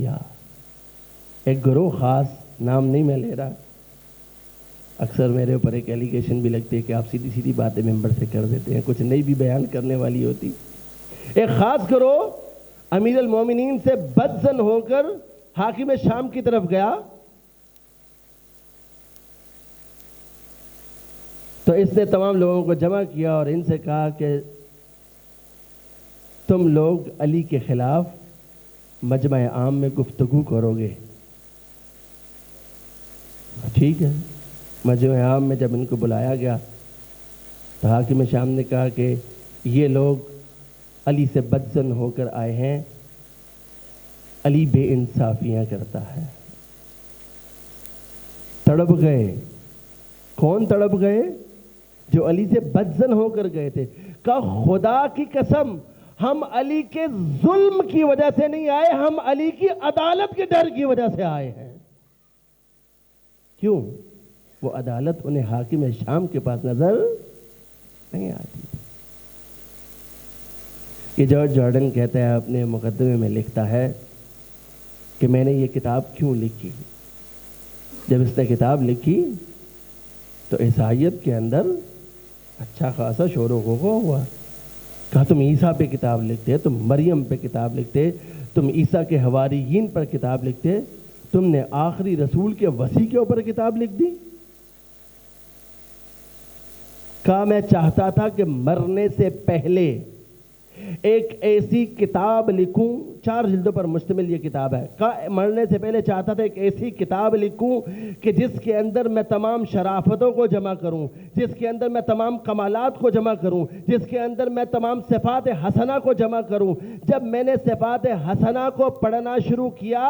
کیا. ایک گروہ خاص, نام نہیں میں لے رہا, اکثر میرے اوپر ایک ایلیگیشن بھی لگتی ہے کہ آپ سیدھی سیدھی باتیں ممبر سے کر دیتے ہیں, کچھ نئی بھی بیان کرنے والی ہوتی. ایک خاص گروہ امیر المومنین سے بدظن ہو کر حاکم شام کی طرف گیا, تو اس نے تمام لوگوں کو جمع کیا اور ان سے کہا کہ تم لوگ علی کے خلاف مجمع عام میں گفتگو کرو گے. ٹھیک ہے. مجمع عام میں جب ان کو بلایا گیا تو حاکم شام نے کہا کہ یہ لوگ علی سے بدظن ہو کر آئے ہیں, علی بے انصافیاں کرتا ہے. تڑپ گئے. کون تڑپ گئے؟ جو علی سے بدظن ہو کر گئے تھے. کہ خدا کی قسم ہم علی کے ظلم کی وجہ سے نہیں آئے, ہم علی کی عدالت کے ڈر کی وجہ سے آئے ہیں. کیوں؟ وہ عدالت انہیں حاکم شام کے پاس نظر نہیں آتی. یہ جارج جارڈن کہتا ہے, اپنے مقدمے میں لکھتا ہے کہ میں نے یہ کتاب کیوں لکھی. جب اس نے کتاب لکھی تو عیسائیت کے اندر اچھا خاصا شور و غوغا ہوا. کہا تم عیسیٰ پہ کتاب لکھتے, تم مریم پہ کتاب لکھتے, تم عیسیٰ کے حواریین پر کتاب لکھتے, تم نے آخری رسول کے وصی کے اوپر کتاب لکھ دی. کہا میں چاہتا تھا کہ مرنے سے پہلے ایک ایسی کتاب لکھوں, 4 جلدوں پر مشتمل یہ کتاب ہے. کہا مرنے سے پہلے چاہتا تھا ایک ایسی کتاب لکھوں کہ جس کے اندر میں تمام شرافتوں کو جمع کروں, جس کے اندر میں تمام کمالات کو جمع کروں, جس کے اندر میں تمام صفات حسنہ کو جمع کروں. جب میں نے صفات حسنہ کو پڑھنا شروع کیا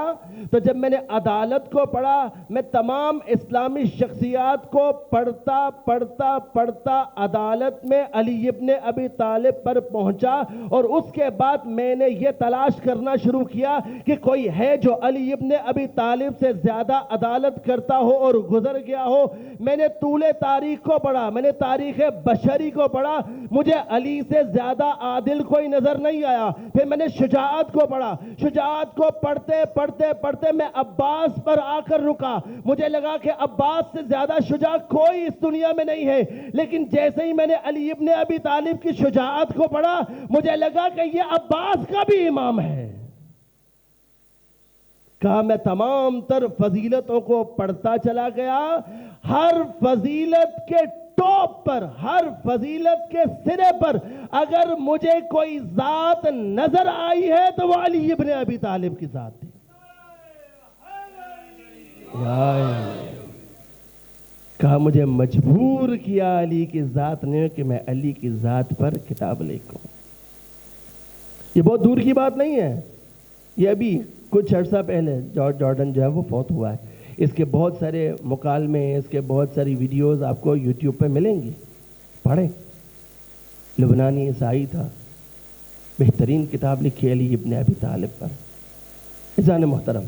تو جب میں نے عدالت کو پڑھا, میں تمام اسلامی شخصیات کو پڑھتا پڑھتا پڑھتا عدالت میں علی ابن ابی طالب پر پہنچا, اور اس کے بعد میں نے یہ تلاش کرنا شروع کیا کہ کوئی ہے جو علی ابن ابی طالب سے زیادہ عدالت کرتا ہو اور گزر گیا ہو. میں نے طول تاریخ کو پڑھا, میں نے تاریخ بشری کو پڑھا, مجھے علی سے زیادہ عادل کوئی نظر نہیں آیا. پھر میں نے شجاعت کو پڑھا, شجاعت کو پڑھتے پڑھتے پڑھتے میں عباس پر آ کر رکا. مجھے لگا کہ عباس سے زیادہ شجاع کوئی اس دنیا میں نہیں ہے, لیکن جیسے ہی میں نے علی ابن ابی طالب کی شجاعت کو پڑھا مجھے لگا کہ یہ عباس کا بھی امام ہے. کہا میں تمام تر فضیلتوں کو پڑھتا چلا گیا, ہر فضیلت کے ٹاپ پر, ہر فضیلت کے سرے پر اگر مجھے کوئی ذات نظر آئی ہے تو وہ علی ابن ابی طالب کی ذات تھی. کہا مجھے مجبور کیا علی کی ذات نے کہ میں علی کی ذات پر کتاب لکھوں. یہ بہت دور کی بات نہیں ہے, یہ ابھی کچھ عرصہ پہلے جارج جارڈن جو ہے وہ فوت ہوا ہے. اس کے بہت سارے مکالمے, اس کے بہت ساری ویڈیوز آپ کو یوٹیوب پہ ملیں گی, پڑھیں. لبنانی عیسائی تھا, بہترین کتاب لکھی علی ابن ابی طالب پر. عزیزان محترم,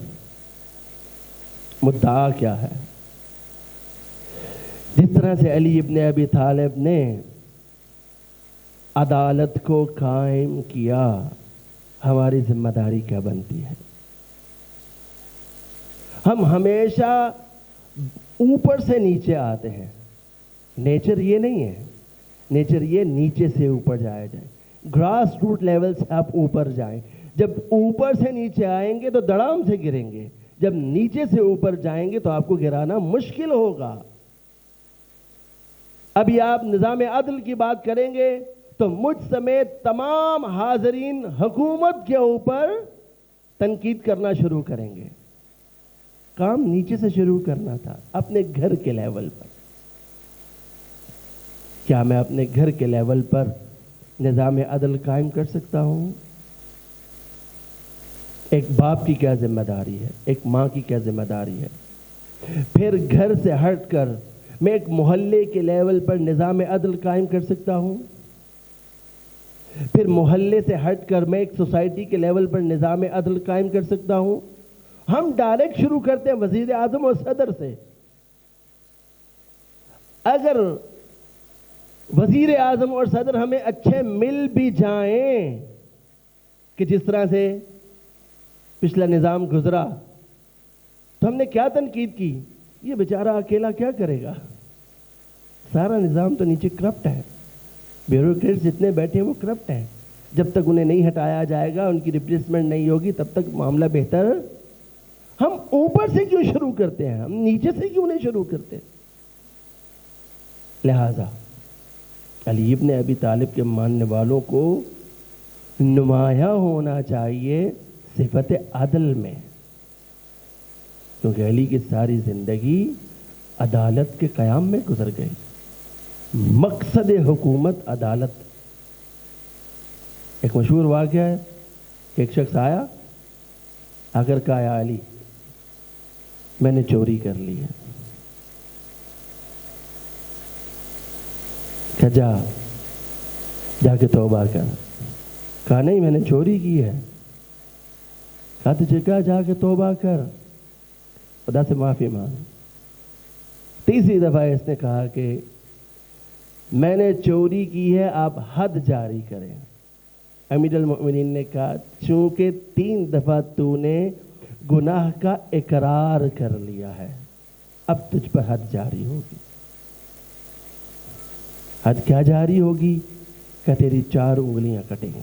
مدعا کیا ہے؟ جس طرح سے علی ابن ابی طالب نے عدالت کو قائم کیا, ہماری ذمہ داری کیا بنتی ہے؟ ہم ہمیشہ اوپر سے نیچے آتے ہیں. نیچر یہ نہیں ہے, نیچر یہ نیچے سے اوپر جایا جائے, گراس روٹ لیول سے آپ اوپر جائیں. جب اوپر سے نیچے آئیں گے تو دڑام سے گریں گے, جب نیچے سے اوپر جائیں گے تو آپ کو گرانا مشکل ہوگا. ابھی آپ نظام عدل کی بات کریں گے تو مجھ سمیت تمام حاضرین حکومت کے اوپر تنقید کرنا شروع کریں گے. کام نیچے سے شروع کرنا تھا, اپنے گھر کے لیول پر. کیا میں اپنے گھر کے لیول پر نظام عدل قائم کر سکتا ہوں؟ ایک باپ کی کیا ذمہ داری ہے, ایک ماں کی کیا ذمہ داری ہے. پھر گھر سے ہٹ کر میں ایک محلے کے لیول پر نظام عدل قائم کر سکتا ہوں. پھر محلے سے ہٹ کر میں ایک سوسائٹی کے لیول پر نظام عدل قائم کر سکتا ہوں. ہم ڈائریکٹ شروع کرتے ہیں وزیر اعظم اور صدر سے. اگر وزیر اعظم اور صدر ہمیں اچھے مل بھی جائیں کہ جس طرح سے پچھلا نظام گزرا تو ہم نے کیا تنقید کی، یہ بیچارہ اکیلا کیا کرے گا، سارا نظام تو نیچے کرپٹ ہے، بیوروکریٹس جتنے بیٹھے ہیں وہ کرپٹ ہیں، جب تک انہیں نہیں ہٹایا جائے گا، ان کی ریپلیسمنٹ نہیں ہوگی، تب تک معاملہ بہتر۔ ہم اوپر سے کیوں شروع کرتے ہیں، ہم نیچے سے کیوں نہیں شروع کرتے؟ لہذا علی ابن ابی طالب کے ماننے والوں کو نمایاں ہونا چاہیے صفت عدل میں، کیونکہ علی کی ساری زندگی عدالت کے قیام میں گزر گئی، مقصد حکومت عدالت۔ ایک مشہور واقعہ ہے کہ ایک شخص آیا، آ کر کہا یا علی میں نے چوری کر لی ہے، کہ جا کے توبہ کر۔ کہا نہیں میں نے چوری کی ہے۔ کہا تجھے کہا جا کے توبہ کر، خدا سے معافی مانگ۔ تیسری دفعہ اس نے کہا کہ میں نے چوری کی ہے، آپ حد جاری کریں۔ امیر المؤمنین نے کہا چونکہ 3 دفعہ تو نے گناہ کا اقرار کر لیا ہے، اب تجھ پر حد جاری ہوگی۔ حد کیا جاری ہوگی؟ کہ تیری 4 انگلیاں کٹیں گی۔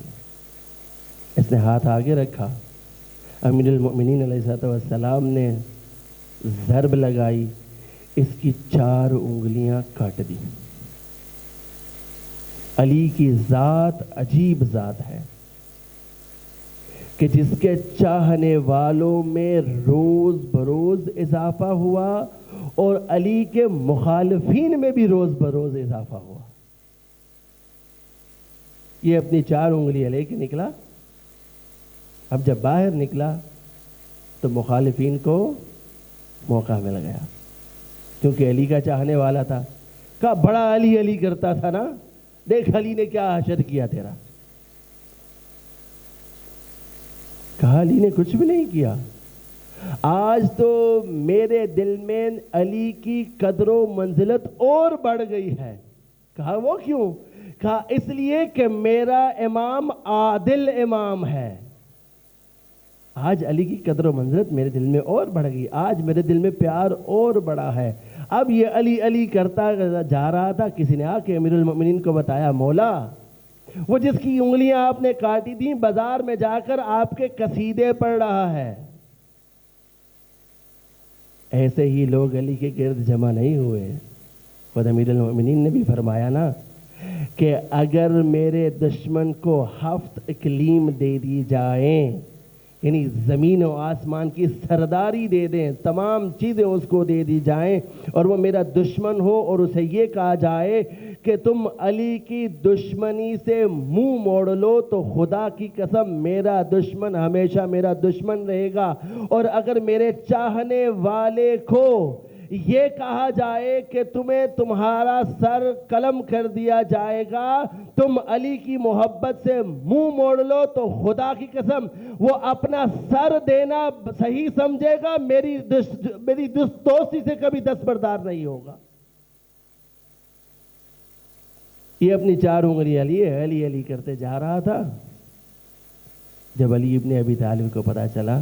اس نے ہاتھ آگے رکھا، امیر المؤمنین علیہ السلام نے ضرب لگائی، اس کی 4 انگلیاں کاٹ دی۔ علی کی ذات عجیب ذات ہے کہ جس کے چاہنے والوں میں روز بروز اضافہ ہوا اور علی کے مخالفین میں بھی روز بروز اضافہ ہوا۔ یہ اپنی 4 انگلیاں لے کے نکلا، اب جب باہر نکلا تو مخالفین کو موقع مل گیا، کیونکہ علی کا چاہنے والا تھا۔ کہا بڑا علی علی کرتا تھا نا، دیکھ علی نے کیا حشر کیا تیرا۔ کہا علی نے کچھ بھی نہیں کیا، آج تو میرے دل میں علی کی قدر و منزلت اور بڑھ گئی ہے۔ کہا وہ کیوں؟ کہا اس لیے کہ میرا امام عادل امام ہے۔ آج علی کی قدر و منزلت میرے دل میں اور بڑھ گئی، آج میرے دل میں پیار اور بڑا ہے۔ اب یہ علی علی کرتا جا رہا تھا، کسی نے آ کے امیر المؤمنین کو بتایا مولا وہ جس کی انگلیاں آپ نے کاٹی تھیں بازار میں جا کر آپ کے قصیدے پڑھ رہا ہے۔ ایسے ہی لوگ علی کے گرد جمع نہیں ہوئے، خود امیر المؤمنین نے بھی فرمایا نا کہ اگر میرے دشمن کو 7 اقلیم دے دی جائیں، یعنی زمین و آسمان کی سرداری دے دیں، تمام چیزیں اس کو دے دی جائیں، اور وہ میرا دشمن ہو اور اسے یہ کہا جائے کہ تم علی کی دشمنی سے منہ موڑ لو، تو خدا کی قسم میرا دشمن ہمیشہ میرا دشمن رہے گا۔ اور اگر میرے چاہنے والے کو یہ کہا جائے کہ تمہیں تمہارا سر قلم کر دیا جائے گا، تم علی کی محبت سے منہ موڑ لو، تو خدا کی قسم وہ اپنا سر دینا صحیح سمجھے گا، میری دوستی سے کبھی دستبردار نہیں ہوگا۔ یہ اپنی 4 انگلیاں لیے علی علی کرتے جا رہا تھا۔ جب علی ابن ابی طالب کو پتا چلا،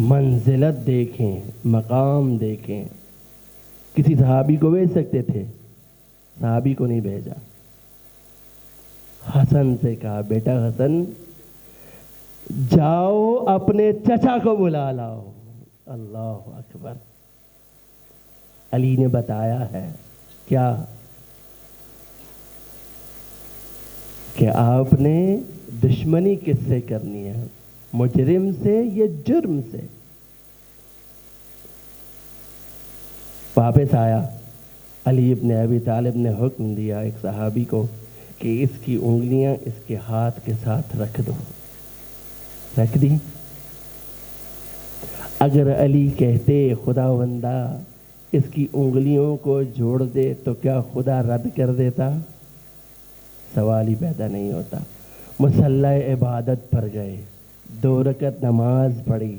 منزلت دیکھیں، مقام دیکھیں، کسی صحابی کو بھیج سکتے تھے، صحابی کو نہیں بھیجا۔ حسن سے کہا بیٹا حسن جاؤ اپنے چچا کو بلا لاؤ۔ اللہ اکبر۔ علی نے بتایا ہے کیا کہ آپ نے دشمنی کس سے کرنی ہے، مجرم سے یا جرم سے؟ واپس آیا، علی ابن ابی طالب نے حکم دیا ایک صحابی کو کہ اس کی انگلیاں اس کے ہاتھ کے ساتھ رکھ دو۔ رکھ دی۔ اگر علی کہتے خداوندہ اس کی انگلیوں کو جوڑ دے تو کیا خدا رد کر دیتا؟ سوال ہی پیدا نہیں ہوتا۔ مصلی عبادت پر گئے، 2 رکعت نماز پڑھی،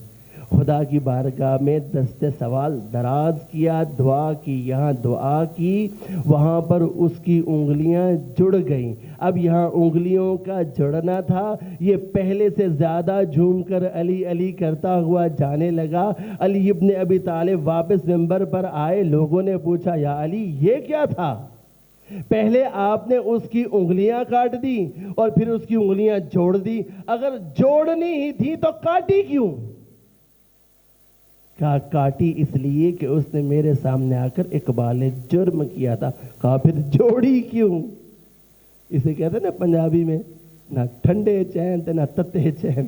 خدا کی بارگاہ میں دست سوال دراز کیا، دعا کی، یہاں دعا کی، وہاں پر اس کی انگلیاں جڑ گئیں۔ اب یہاں انگلیوں کا جڑنا تھا، یہ پہلے سے زیادہ جھوم کر علی علی کرتا ہوا جانے لگا۔ علی ابن ابی طالب واپس منبر پر آئے، لوگوں نے پوچھا یا علی یہ کیا تھا؟ پہلے آپ نے اس کی انگلیاں کاٹ دی اور پھر اس کی انگلیاں جوڑ دی، اگر جوڑنی ہی تھی تو کاٹی کیوں؟ کہا کاٹی اس لیے کہ اس نے میرے سامنے آ کر اقبال جرم کیا تھا۔ کہا پھر جوڑی کیوں؟ اسے کہتے ہیں نا پنجابی میں، نہ ٹھنڈے چین نہ تتے چین۔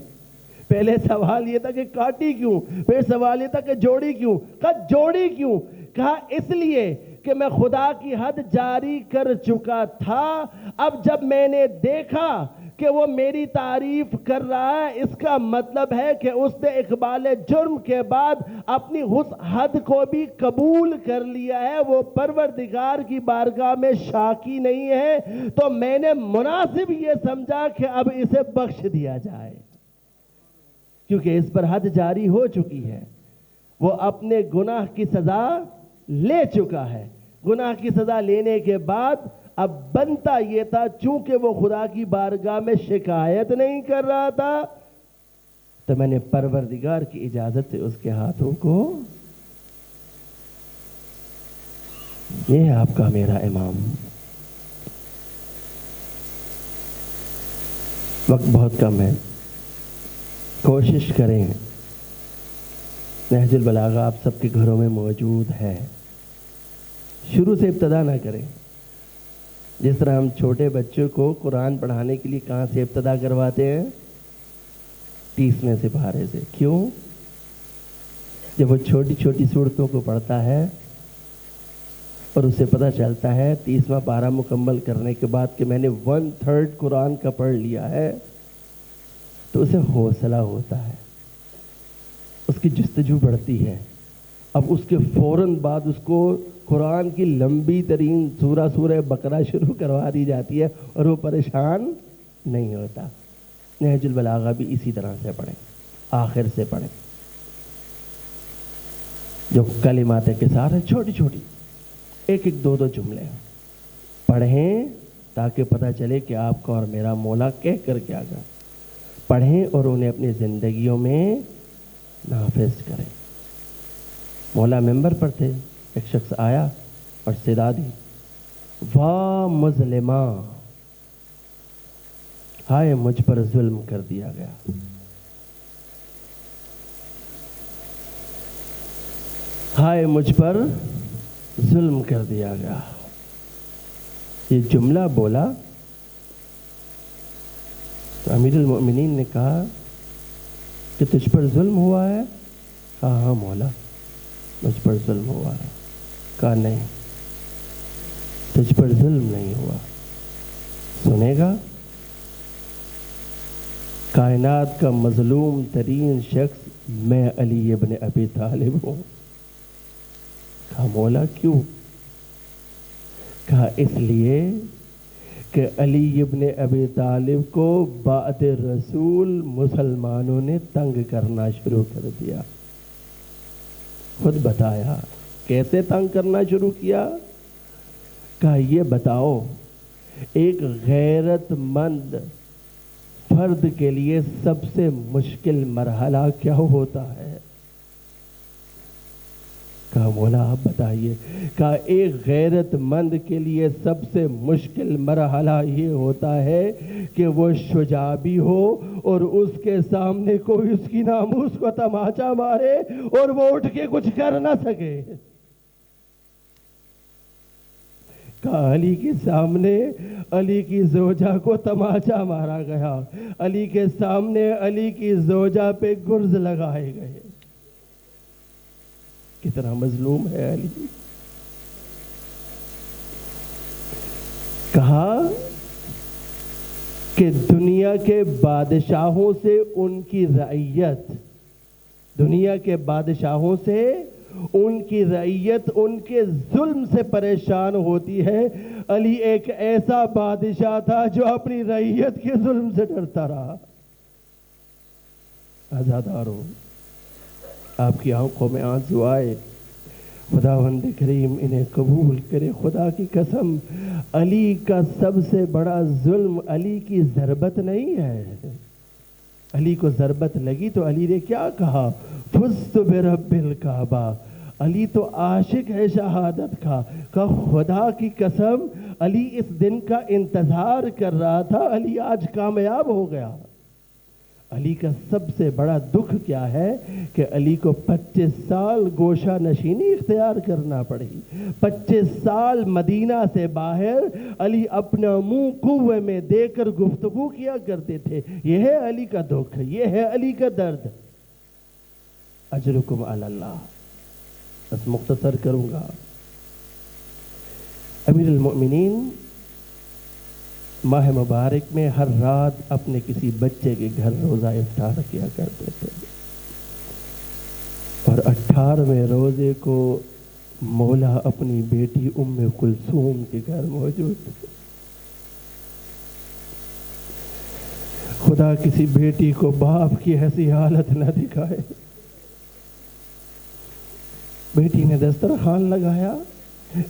پہلے سوال یہ تھا کہ کاٹی کیوں، پھر سوال یہ تھا کہ جوڑی کیوں۔ کہا جوڑی کیوں؟ کہا اس لیے کہ میں خدا کی حد جاری کر چکا تھا، اب جب میں نے دیکھا کہ وہ میری تعریف کر رہا ہے، اس کا مطلب ہے کہ اس نے اقبال جرم کے بعد اپنی اس حد کو بھی قبول کر لیا ہے، وہ پروردگار کی بارگاہ میں شاکی نہیں ہے، تو میں نے مناسب یہ سمجھا کہ اب اسے بخش دیا جائے، کیونکہ اس پر حد جاری ہو چکی ہے، وہ اپنے گناہ کی سزا لے چکا ہے۔ گناہ کی سزا لینے کے بعد اب بنتا یہ تھا، چونکہ وہ خدا کی بارگاہ میں شکایت نہیں کر رہا تھا، تو میں نے پروردگار کی اجازت سے اس کے ہاتھوں کو، یہ ہے آپ کا میرا امام۔ وقت بہت کم ہے، کوشش کریں، نہج البلاغہ آپ سب کے گھروں میں موجود ہے، شروع سے ابتدا نہ کریں۔ جس طرح ہم چھوٹے بچوں کو قرآن پڑھانے کے لیے کہاں سے ابتدا کرواتے ہیں؟ 30ویں سپارے سے۔ کیوں؟ جب وہ چھوٹی چھوٹی سورتوں کو پڑھتا ہے اور اسے پتہ چلتا ہے 30واں پارہ مکمل کرنے کے بعد کہ میں نے 1/3 قرآن کا پڑھ لیا ہے، تو اسے حوصلہ ہوتا ہے، اس کی جستجو بڑھتی ہے۔ اب اس کے فوراً بعد اس کو قرآن کی لمبی ترین سورہ بقرہ شروع کروا دی جاتی ہے اور وہ پریشان نہیں ہوتا۔ نہج البلاغہ بھی اسی طرح سے پڑھیں، آخر سے پڑھیں، جو کلمات کے ساتھ چھوٹی چھوٹی ایک ایک دو جملے پڑھیں، تاکہ پتہ چلے کہ آپ کا اور میرا مولا کہہ کر کیا گا۔ پڑھیں اور انہیں اپنی زندگیوں میں نافذ کریں۔ مولا ممبر پر تھے، ایک شخص آیا اور صدا دی، واہ مظلمہ، ہائے مجھ پر ظلم کر دیا گیا۔ ہائے مجھ پر ظلم کر دیا گیا۔ یہ جملہ بولا تو امیر المؤمنین نے کہا کہ تجھ پر ظلم ہوا ہے؟ کہا ہاں مولا مجھ پر ظلم ہوا ہے۔ کہا نہیں، تجھ پر ظلم نہیں ہوا، سنے گا؟ کائنات کا مظلوم ترین شخص میں علی ابن ابی طالب ہوں۔ کہا مولا کیوں؟ کہا اس لیے کہ علی ابن ابی طالب کو بعد رسول مسلمانوں نے تنگ کرنا شروع کر دیا۔ خود بتایا کیسے تنگ کرنا شروع کیا۔ کہا یہ بتاؤ ایک غیرت مند فرد کے لیے سب سے مشکل مرحلہ کیا ہوتا ہے؟ کہا مولا آپ بتائیے۔ کہا ایک غیرت مند کے لیے سب سے مشکل مرحلہ یہ ہوتا ہے کہ وہ شجاع بھی ہو اور اس کے سامنے کوئی اس کی ناموس کو تماچا مارے اور وہ اٹھ کے کچھ کر نہ سکے۔ کہا علی کے سامنے علی کی زوجہ کو تماچا مارا گیا، علی کے سامنے علی کی زوجہ پہ گرز لگائے گئے۔ کتنا مظلوم ہے علی۔ کہا کہ دنیا کے بادشاہوں سے ان کی رعیت، دنیا کے بادشاہوں سے ان کی رعیت ان کے ظلم سے پریشان ہوتی ہے۔ علی ایک ایسا بادشاہ تھا جو اپنی رعیت کے ظلم سے ڈرتا رہا۔ آزاداروں، آپ کی آنکھوں میں آنسو آئے، خداوند کریم انہیں قبول کرے۔ خدا کی قسم، علی کا سب سے بڑا ظلم علی کی ضربت نہیں ہے۔ علی کو ضربت لگی تو علی نے کیا کہا؟ فزت برب الکعبہ۔ علی تو عاشق ہے شہادت کا، کہ خدا کی قسم علی اس دن کا انتظار کر رہا تھا، علی آج کامیاب ہو گیا۔ علی کا سب سے بڑا دکھ کیا ہے کہ علی کو 25 سال گوشہ نشینی اختیار کرنا پڑی۔ 25 سال مدینہ سے باہر علی اپنا منہ کنویں میں دے کر گفتگو کیا کرتے تھے۔ یہ ہے علی کا دکھ، یہ ہے علی کا درد۔ اجرکم علی اللہ۔ بس مختصر کروں گا۔ امیر المؤمنین ماہ مبارک میں ہر رات اپنے کسی بچے کے گھر روزہ افطار کیا کرتے تھے، اور 18ویں روزے کو مولا اپنی بیٹی ام کلثوم کے گھر موجود تھے۔ خدا کسی بیٹی کو باپ کی ایسی حالت نہ دکھائے۔ بیٹی نے دسترخوان لگایا،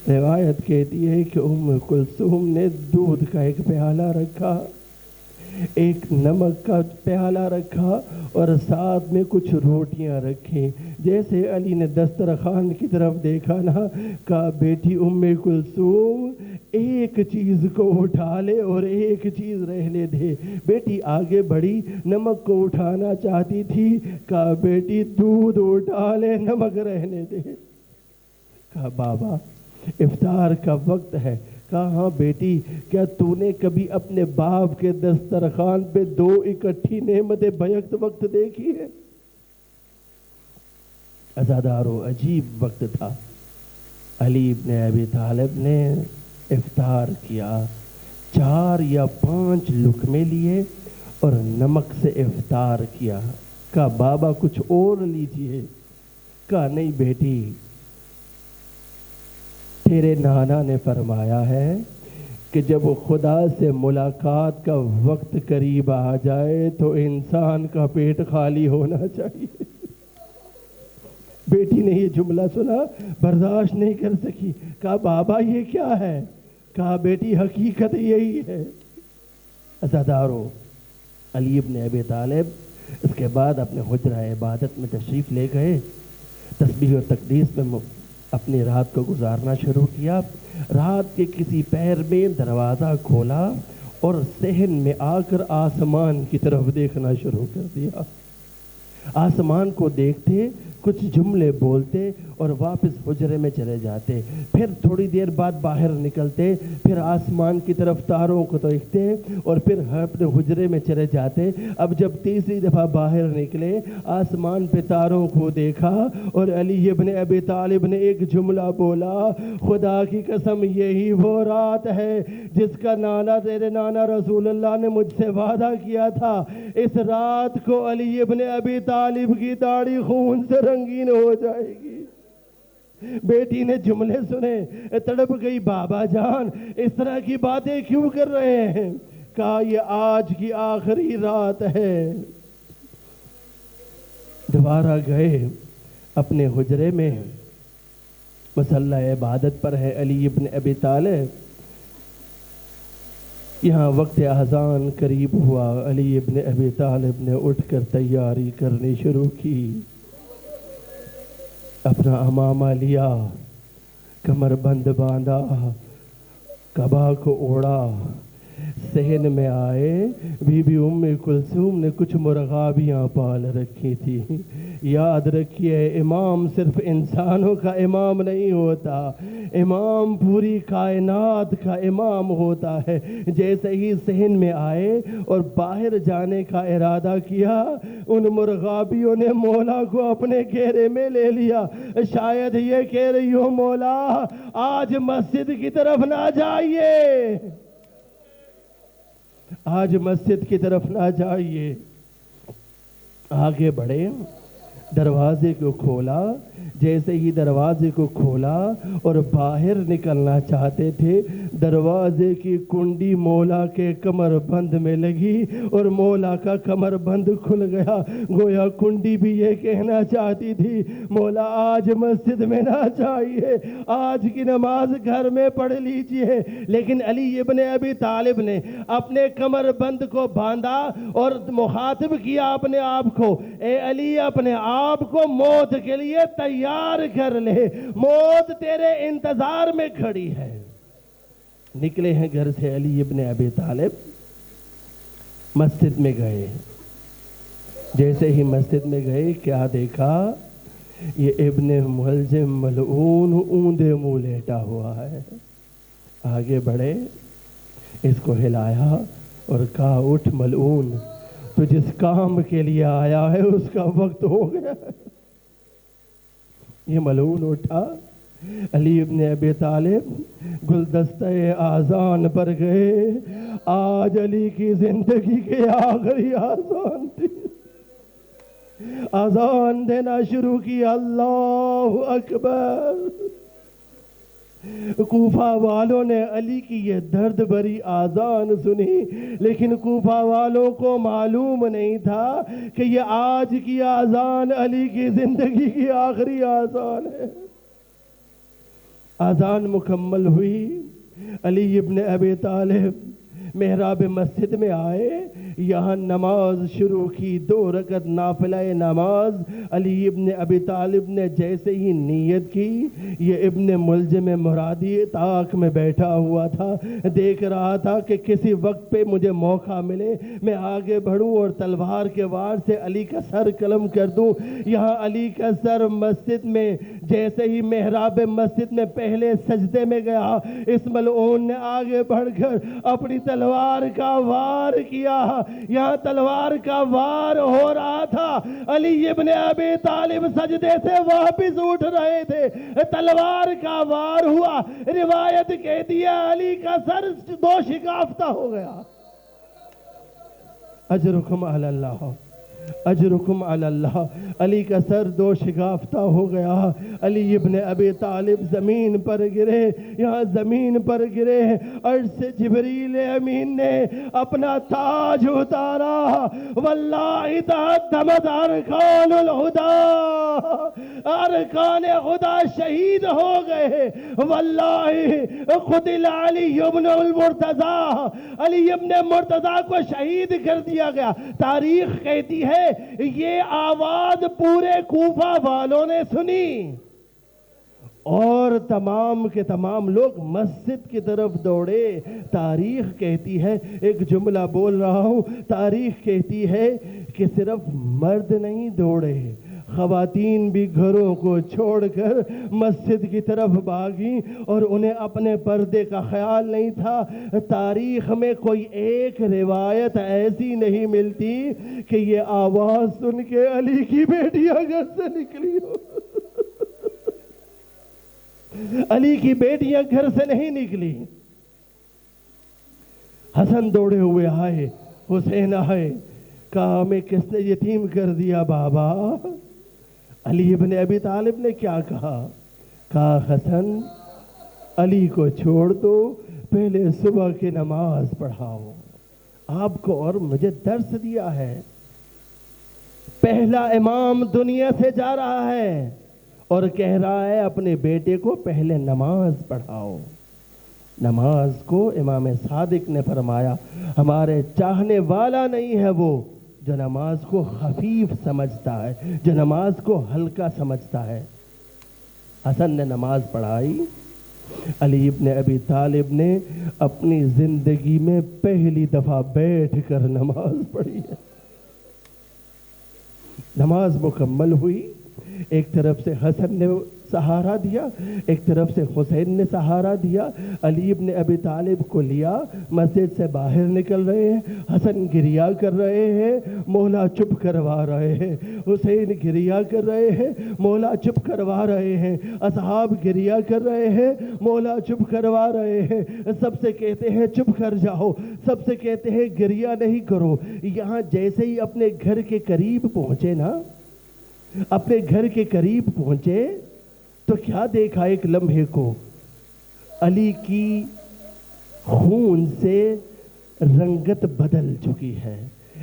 روایت کہتی ہے کہ ام کلثوم نے دودھ کا ایک پیالہ رکھا، ایک نمک کا پیالہ رکھا، اور ساتھ میں کچھ روٹیاں رکھیں۔ جیسے علی نے دسترخوان کی طرف دیکھا نا، کہا بیٹی ام کلثوم ایک چیز کو اٹھا لے اور ایک چیز رہنے دے۔ بیٹی آگے بڑھی، نمک کو اٹھانا چاہتی تھی، کہا بیٹی دودھ اٹھا لے، نمک رہنے دے۔ کہا بابا افطار کا وقت ہے۔ کہا ہاں بیٹی، کیا تو نے کبھی اپنے باپ کے دسترخوان پہ 2 اکٹھی نعمتیں بیک وقت دیکھی ہے؟ عزادارو، عجیب وقت تھا۔ علی ابن ابی طالب نے افطار کیا، 4 یا 5 لقمے لیے اور نمک سے افطار کیا۔ کہا بابا کچھ اور لیجئے۔ کہا نہیں بیٹی، تیرے نانا نے فرمایا ہے کہ جب خدا سے ملاقات کا وقت قریب آ جائے تو انسان کا پیٹ خالی ہونا چاہیے۔ بیٹی نے یہ جملہ سنا، برداشت نہیں کر سکی۔ کہا بابا یہ کیا ہے؟ کہا بیٹی حقیقت یہی ہے۔ عزادارو، علی ابن ابی طالب اس کے بعد اپنے حجرہ عبادت میں تشریف لے گئے، تسبیح و تقدیس میں اپنی رات کو گزارنا شروع کیا۔ رات کے کسی پہر میں دروازہ کھولا اور صحن میں آ کر آسمان کی طرف دیکھنا شروع کر دیا۔ آسمان کو دیکھتے، کچھ جملے بولتے اور واپس حجرے میں چلے جاتے، پھر تھوڑی دیر بعد باہر نکلتے، پھر آسمان کی طرف تاروں کو دیکھتے اور پھر اپنے حجرے میں چلے جاتے۔ اب جب تیسری دفعہ باہر نکلے، آسمان پہ تاروں کو دیکھا اور علی ابن ابی طالب نے ایک جملہ بولا، خدا کی قسم یہی وہ رات ہے جس کا نانا تیرے نانا رسول اللہ نے مجھ سے وعدہ کیا تھا۔ اس رات کو علی ابن ابی طالب کی داڑھی خون سے رنگین ہو جائے گی۔ بیٹی نے جملے سنے، تڑپ گئی، بابا جان اس طرح کی باتیں کیوں کر رہے ہیں؟ کہا یہ آج کی آخری رات ہے۔ دوبارہ گئے اپنے حجرے میں، مصلی عبادت پر ہے علی ابن ابی طالب۔ یہاں وقت اذان قریب ہوا، علی ابن ابی طالب نے اٹھ کر تیاری کرنی شروع کی۔ اپنا امامہ لیا، کمر بند باندھا، قبا کو اوڑا، صحن میں آئے۔ بی بی ام کلثوم نے کچھ مرغابیاں پال رکھی تھی۔ یاد رکھیے، امام صرف انسانوں کا امام نہیں ہوتا، امام پوری کائنات کا امام ہوتا ہے۔ جیسے ہی صحن میں آئے اور باہر جانے کا ارادہ کیا، ان مرغابیوں نے مولا کو اپنے گھیرے میں لے لیا۔ شاید یہ کہہ رہی ہو مولا آج مسجد کی طرف نہ جائیے، آج مسجد کی طرف نہ جائیے۔ آگے بڑھے، دروازے کو کھولا، جیسے ہی دروازے کو کھولا اور باہر نکلنا چاہتے تھے، دروازے کی کنڈی مولا کے کمر بند میں لگی اور مولا کا کمر بند کھل گیا. گویا کنڈی بھی یہ کہنا چاہتی تھی مولا آج مسجد میں نہ چاہیے, آج کی نماز گھر میں پڑھ لیجئے. لیکن علی ابن ابی طالب نے اپنے کمر بند کو باندھا اور مخاطب کیا اپنے آپ کو, اے علی اپنے آپ کو موت کے لیے تیار کر لے, موت تیرے انتظار میں کھڑی ہے. نکلے ہیں گھر سے علی ابن ابی طالب, مسجد میں گئے. جیسے ہی مسجد میں گئے کیا دیکھا, یہ ابن ملجم ملعون اوندے منہ لیٹا ہوا ہے. آگے بڑھے, اس کو ہلایا اور کہا اٹھ ملعون, تو جس کام کے لیے آیا ہے اس کا وقت ہو گیا. یہ ملعون اٹھا. علی ابن ابی طالب گلدستہ آذان پر گئے. آج علی کی زندگی کے آخری آذان تھی. آذان دینا شروع کی, اللہ اکبر. کوفہ والوں نے علی کی یہ درد بھری آذان سنی, لیکن کوفہ والوں کو معلوم نہیں تھا کہ یہ آج کی آذان علی کی زندگی کی آخری آذان ہے. آذان مکمل ہوئی. علی ابن ابی طالب محراب مسجد میں آئے, یہاں نماز شروع کی, 2 رکعت نافلہ نماز. علی ابن ابی طالب نے جیسے ہی نیت کی, یہ ابن ملجم مرادی طاق میں بیٹھا ہوا تھا, دیکھ رہا تھا کہ کسی وقت پہ مجھے موقع ملے, میں آگے بڑھوں اور تلوار کے وار سے علی کا سر قلم کر دوں. یہاں علی کا سر مسجد میں جیسے ہی محراب مسجد میں پہلے سجدے میں گیا, اس ملعون نے آگے بڑھ کر اپنی تلوار کا وار کیا. یہاں تلوار کا وار ہو رہا تھا, علی ابن ابی طالب سجدے سے واپس اٹھ رہے تھے, تلوار کا وار ہوا. روایت کہتی ہے علی کا سر 2 شکافتہ ہو گیا. اجرکم علی اللہ, اجرکم علی اللہ. علی کا سر 2 شکافتہ ہو گیا. علی ابن ابی طالب زمین پر گرے. یہاں زمین پر گرے, عرش سے جبریل امین نے اپنا تاج اتارا. واللہ تہدمت ارکان الہدی, ارکان خدا شہید ہو گئے. واللہ قتل علی ابن المرتضی, علی ابن مرتضی کو شہید کر دیا گیا. تاریخ کہتی ہے یہ آواز پورے کوفہ والوں نے سنی اور تمام کے تمام لوگ مسجد کی طرف دوڑے. تاریخ کہتی ہے, ایک جملہ بول رہا ہوں, تاریخ کہتی ہے کہ صرف مرد نہیں دوڑے, خواتین بھی گھروں کو چھوڑ کر مسجد کی طرف بھاگیں اور انہیں اپنے پردے کا خیال نہیں تھا. تاریخ میں کوئی ایک روایت ایسی نہیں ملتی کہ یہ آواز سن کے علی کی بیٹیاں گھر سے نکلی ہو. علی کی بیٹیاں گھر سے نہیں نکلی. حسن دوڑے ہوئے آئے, حسین آئے, کہا ہمیں کس نے یتیم کر دیا بابا؟ علی ابن ابی طالب نے کیا کہا؟ کہا حسن علی کو چھوڑ دو, پہلے صبح کی نماز پڑھاؤ. آپ کو اور مجھے درس دیا ہے. پہلا امام دنیا سے جا رہا ہے اور کہہ رہا ہے اپنے بیٹے کو پہلے نماز پڑھاؤ. نماز کو امام صادق نے فرمایا ہمارے چاہنے والا نہیں ہے وہ جو نماز کو خفیف سمجھتا ہے, جو نماز کو ہلکا سمجھتا ہے. حسن نے نماز پڑھائی. علی ابن ابی طالب نے اپنی زندگی میں پہلی دفعہ بیٹھ کر نماز پڑھی ہے. نماز مکمل ہوئی. ایک طرف سے حسن نے سہارا دیا, ایک طرف سے حسین نے سہارا دیا. علی ابن ابی طالب کو لیا, مسجد سے باہر نکل رہے ہیں. حسن گریا کر رہے ہیں, مولا چپ کروا رہے ہیں. حسین گریا کر رہے ہیں, مولا چپ کروا رہے ہیں. اصحاب گریا کر رہے ہیں, مولا چپ کروا رہے ہیں. سب سے کہتے ہیں چپ کر جاؤ, سب سے کہتے ہیں گریا نہیں کرو. یہاں جیسے ہی اپنے گھر کے قریب پہنچے نا, اپنے گھر کے قریب پہنچے تو کیا دیکھا ایک لمحے کو, علی کی خون سے رنگت بدل چکی ہے.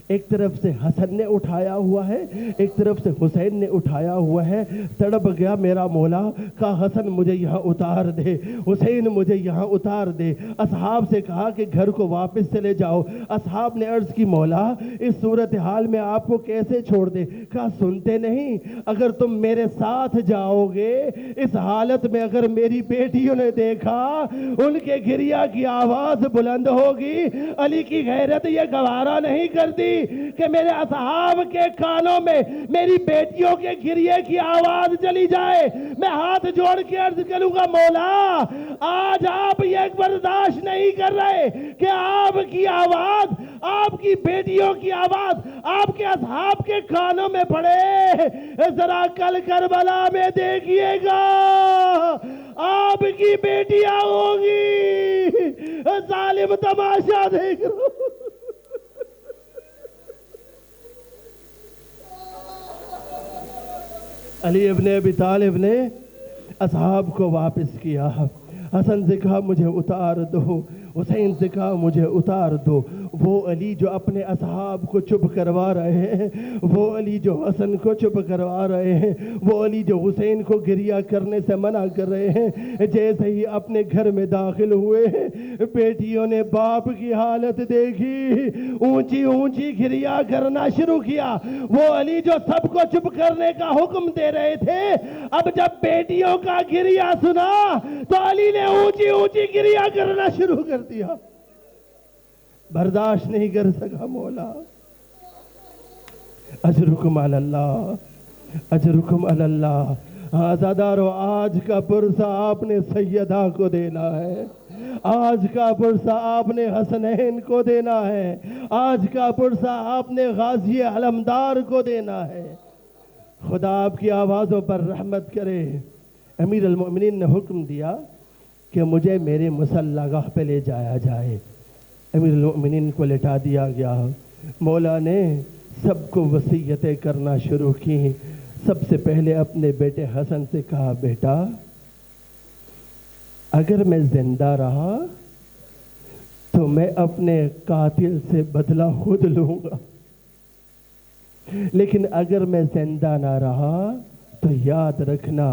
ایک طرف سے حسن نے اٹھایا ہوا ہے، ایک طرف سے حسین نے اٹھایا ہوا ہے. تڑپ گیا میرا مولا، کہا حسن مجھے یہاں اتار دے، حسین مجھے یہاں اتار دے. اصحاب سے کہا کہ گھر کو واپس چلے جاؤ. اصحاب نے عرض کی مولا اس صورتحال میں آپ کو کیسے چھوڑ دے؟ کہا سنتے نہیں، اگر تم میرے ساتھ جاؤ گے اس حالت میں اگر میری بیٹیوں نے دیکھا ان کے گریہ کی آواز بلند ہوگی. علی کی غیرت یہ گوارا نہیں کرتی کہ میرے اصحاب کے کانوں میں میری بیٹیوں کے گریے کی آواز چلی جائے. میں ہاتھ جوڑ کے عرض کروں گا مولا آج آپ یہ برداشت نہیں کر رہے کہ آپ کی آواز، آپ کی بیٹیوں کی آواز آپ کے اصحاب کے کانوں میں پڑے. ذرا کل کربلا میں دیکھیے گا آپ کی بیٹیاں ہوں گی ظالم تماشا دیکھ رہا. علی ابن ابی طالب نے اصحاب کو واپس کیا. حسن سے کہا مجھے اتار دو، حسین سے کہا مجھے اتار دو. وہ علی جو اپنے اصحاب کو چپ کروا رہے ہیں، وہ علی جو حسن کو چپ کروا رہے ہیں، وہ علی جو حسین کو گریہ کرنے سے منع کر رہے ہیں، جیسے ہی اپنے گھر میں داخل ہوئے بیٹیوں نے باپ کی حالت دیکھی، اونچی اونچی گریہ کرنا شروع کیا. وہ علی جو سب کو چپ کرنے کا حکم دے رہے تھے، اب جب بیٹیوں کا گریہ سنا تو علی نے اونچی اونچی گریہ کرنا شروع کر دیا. برداشت نہیں کر سکا مولا. اجرکم علی اللہ، اجرکم علی اللہ. آزادارو آج کا پرسہ آپ نے سیدہ کو دینا ہے، آج کا پرسہ آپ نے حسنین کو دینا ہے، آج کا پرسہ آپ نے غازی علمدار کو دینا ہے. خدا آپ کی آوازوں پر رحمت کرے. امیر المؤمنین نے حکم دیا کہ مجھے میرے مصلی گاہ پہ لے جایا جائے. امیر المؤمنین کو لٹا دیا گیا. مولا نے سب کو وصیتیں کرنا شروع کی. سب سے پہلے اپنے بیٹے حسن سے کہا بیٹا اگر میں زندہ رہا تو میں اپنے قاتل سے بدلہ خود لوں گا، لیکن اگر میں زندہ نہ رہا تو یاد رکھنا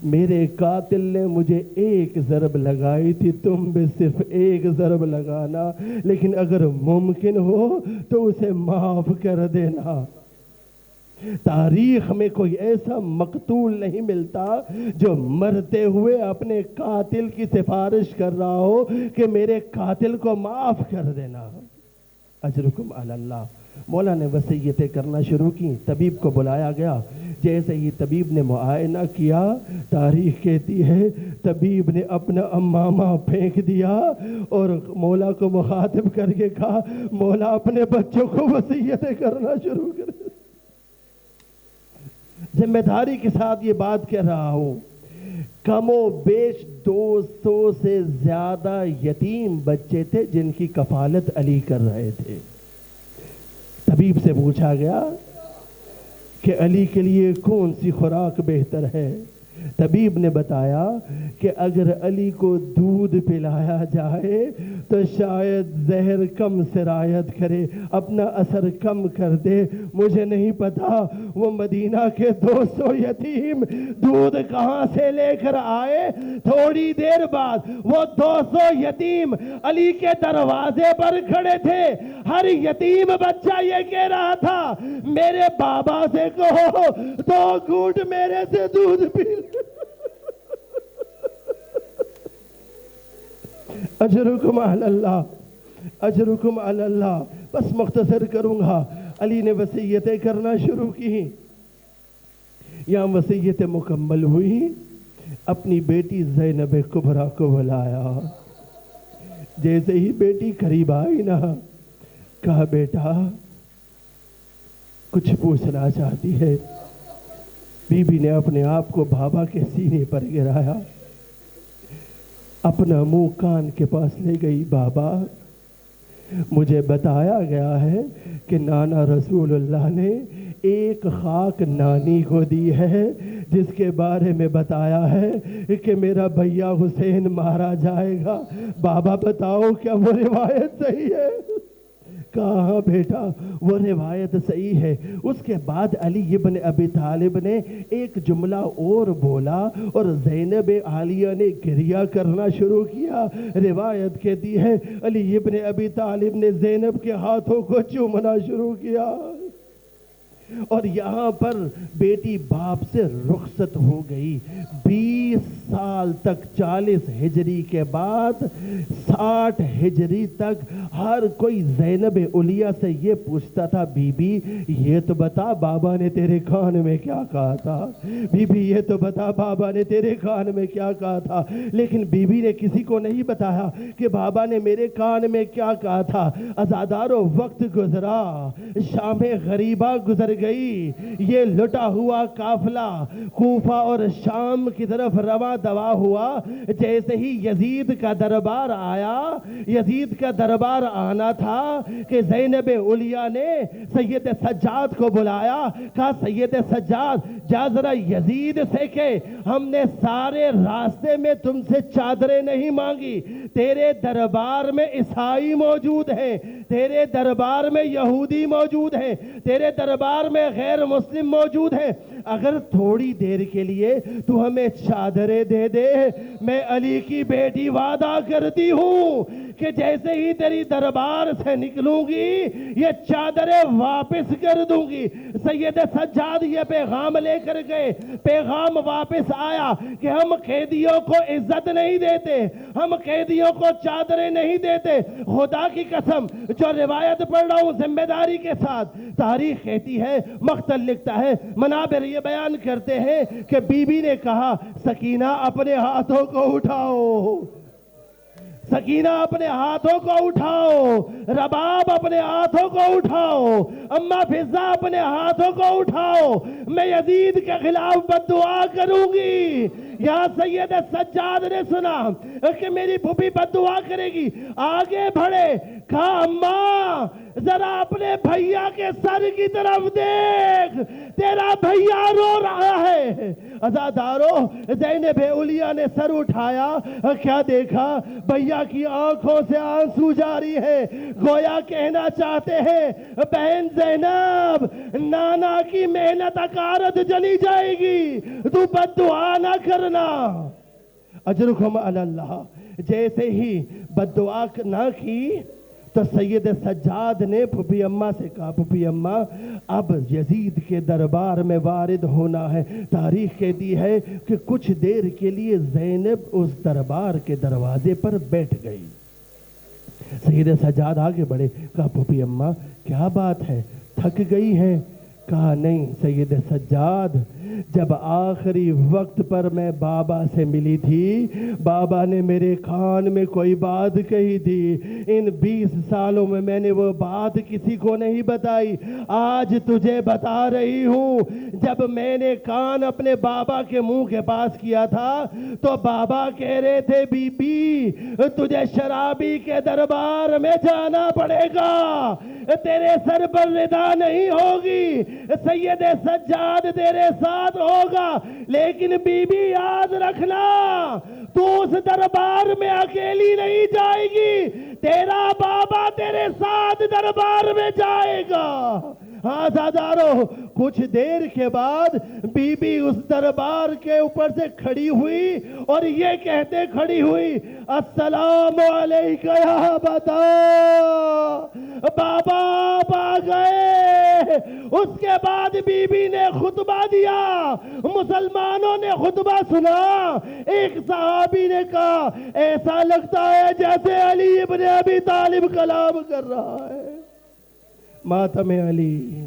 میرے قاتل نے مجھے ایک ضرب لگائی تھی، تم بھی صرف ایک ضرب لگانا، لیکن اگر ممکن ہو تو اسے معاف کر دینا. تاریخ میں کوئی ایسا مقتول نہیں ملتا جو مرتے ہوئے اپنے قاتل کی سفارش کر رہا ہو کہ میرے قاتل کو معاف کر دینا. اجرکم علی اللہ. مولا نے وصیتیں کرنا شروع کی. طبیب کو بلایا گیا. جیسے ہی طبیب نے معائنہ کیا، تاریخ کہتی ہے طبیب نے اپنا امامہ پھینک دیا اور مولا کو مخاطب کر کے کہا مولا اپنے بچوں کو وصیتیں کرنا شروع کر. ذمہ داری کے ساتھ یہ بات کہہ رہا ہوں، کم و بیش 200 سے زیادہ یتیم بچے تھے جن کی کفالت علی کر رہے تھے. طبیب سے پوچھا گیا کہ علی کے لیے کون سی خوراک بہتر ہے؟ طبیب نے بتایا کہ اگر علی کو دودھ پلایا جائے تو شاید زہر کم سرایت کرے، اپنا اثر کم کر دے. مجھے نہیں پتا وہ مدینہ کے 200 یتیم دودھ کہاں سے لے کر آئے. تھوڑی دیر بعد وہ 200 یتیم علی کے دروازے پر کھڑے تھے. ہر یتیم بچہ یہ کہہ رہا تھا میرے بابا سے کہو 2 گھونٹ میرے سے دودھ پی لے. اجرکم علی اللہ، اجرکم علی اللہ. بس مختصر کروں گا. علی نے وصیتیں کرنا شروع کی. یہاں وصیتیں مکمل ہوئی. اپنی بیٹی زینب کبریٰ کو بلایا. جیسے ہی بیٹی قریب آئی نا، کہا بیٹا کچھ پوچھنا چاہتی ہے. بی بی نے اپنے آپ کو بابا کے سینے پر گرایا، اپنا منہ کان کے پاس لے گئی. بابا مجھے بتایا گیا ہے کہ نانا رسول اللہ نے ایک خاک نانی کو دی ہے جس کے بارے میں بتایا ہے کہ میرا بھیا حسین مارا جائے گا. بابا بتاؤ کیا وہ روایت صحیح ہے؟ کہاں بیٹا وہ روایت صحیح ہے. اس کے بعد علی ابن ابی طالب نے ایک جملہ اور بولا اور زینب عالیہ نے گریہ کرنا شروع کیا. روایت کہتی ہے علی ابن ابی طالب نے زینب کے ہاتھوں کو چومنا شروع کیا اور یہاں پر بیٹی باپ سے رخصت ہو گئی. 20 سال تک 40 ہجری کے بعد 60 ہجری تک ہر کوئی زینب علیہ سے یہ پوچھتا تھا بی بی یہ تو بتا بابا نے تیرے کان میں کیا کہا تھا, بی بی یہ تو بتا بابا نے تیرے کان میں کیا کہا تھا. لیکن بی بی نے کسی کو نہیں بتایا کہ بابا نے میرے کان میں کیا کہا تھا. عزادارو وقت گزرا, شام غریبہ گزر گئی. یہ لٹا ہوا قافلہ کوفہ اور شام کی طرف رواں دوا ہوا. جیسے ہی یزید کا دربار آیا, یزید کا دربار آنا تھا کہ زینب علیہ نے سید سجاد کو بلایا. کہا سید سجاد جا ذرا یزید سے کہ ہم نے سارے راستے میں تم سے چادریں نہیں مانگی. تیرے دربار میں عیسائی موجود ہیں, تیرے دربار میں یہودی موجود ہیں, تیرے دربار میں غیر مسلم موجود ہیں. اگر تھوڑی دیر کے لیے تو ہمیں چادریں دے دے, میں علی کی بیٹی وعدہ کرتی ہوں کہ جیسے ہی تیری دربار سے نکلوں گی یہ چادریں واپس کر دوں گی. سید سجاد یہ پیغام لے کر گئے. پیغام واپس آیا کہ ہم قیدیوں کو عزت نہیں دیتے, ہم قیدیوں کو چادریں نہیں دیتے. خدا کی قسم جو روایت پڑھ رہا ہوں ذمہ داری کے ساتھ, تاریخ کہتی ہے, مقتل لکھتا ہے, منابر یہ بیان کرتے ہیں کہ بی بی نے کہا سکینہ اپنے ہاتھوں کو اٹھاؤ, سکینہ اپنے ہاتھوں کو اٹھاؤ, رباب اپنے ہاتھوں کو اٹھاؤ, اماں فضہ اپنے ہاتھوں کو اٹھاؤ. میں یزید کے خلاف بددعا کروں گی. یہاں سید سجاد نے سنا کہ میری پھوپھی بددعا کرے گی, آگے بڑھے. کہا اماں ذرا اپنے بھیا کے سر کی طرف دیکھ, تیرا بھیا رو رہا ہے. عزادارو زینب علیہ نے سر اٹھایا, کیا دیکھا؟ بھیا کی آنکھوں سے آنسو جاری ہے. گویا کہنا چاہتے ہیں بہن زینب نانا کی محنت اکارت جلی جائے گی, تو بددعا نہ کرنا. اجرکم علی اللہ. جیسے ہی بددعا نہ کی تو سید سجاد نے پھوپھی اماں سے کہا پھوپھی اماں اب یزید کے دربار میں وارد ہونا ہے. تاریخ کہتی ہے کہ کچھ دیر کے لیے زینب اس دربار کے دروازے پر بیٹھ گئی. سید سجاد آگے بڑھے, کہا پھوپھی اماں کیا بات ہے, تھک گئی ہیں؟ کہا نہیں سید سجاد, جب آخری وقت پر میں بابا سے ملی تھی بابا نے میرے کان میں کوئی بات کہی تھی. ان 20 سالوں میں نے وہ بات کسی کو نہیں بتائی, آج تجھے بتا رہی ہوں. جب میں نے کان اپنے بابا کے منہ کے پاس کیا تھا تو بابا کہہ رہے تھے بی بی تجھے شرابی کے دربار میں جانا پڑے گا, تیرے سر پر ردا نہیں ہوگی, سید سجاد تیرے ساتھ ہوگا. لیکن بی بی یاد رکھنا تو اس دربار میں اکیلی نہیں جائے گی, تیرا بابا تیرے ساتھ دربار میں جائے گا. ہاں عزادارو کچھ دیر کے بعد بی بی اس دربار کے اوپر سے کھڑی ہوئی اور یہ کہتے کھڑی ہوئی السلام علیکہ یا بتا, بابا آپ آ گئے. اس کے بعد بی بی نے خطبہ دیا, مسلمانوں نے خطبہ سنا. ایک صحابی نے کہا ایسا لگتا ہے جیسے علی ابن ابی طالب کلام کر رہا ہے. ماتم علی.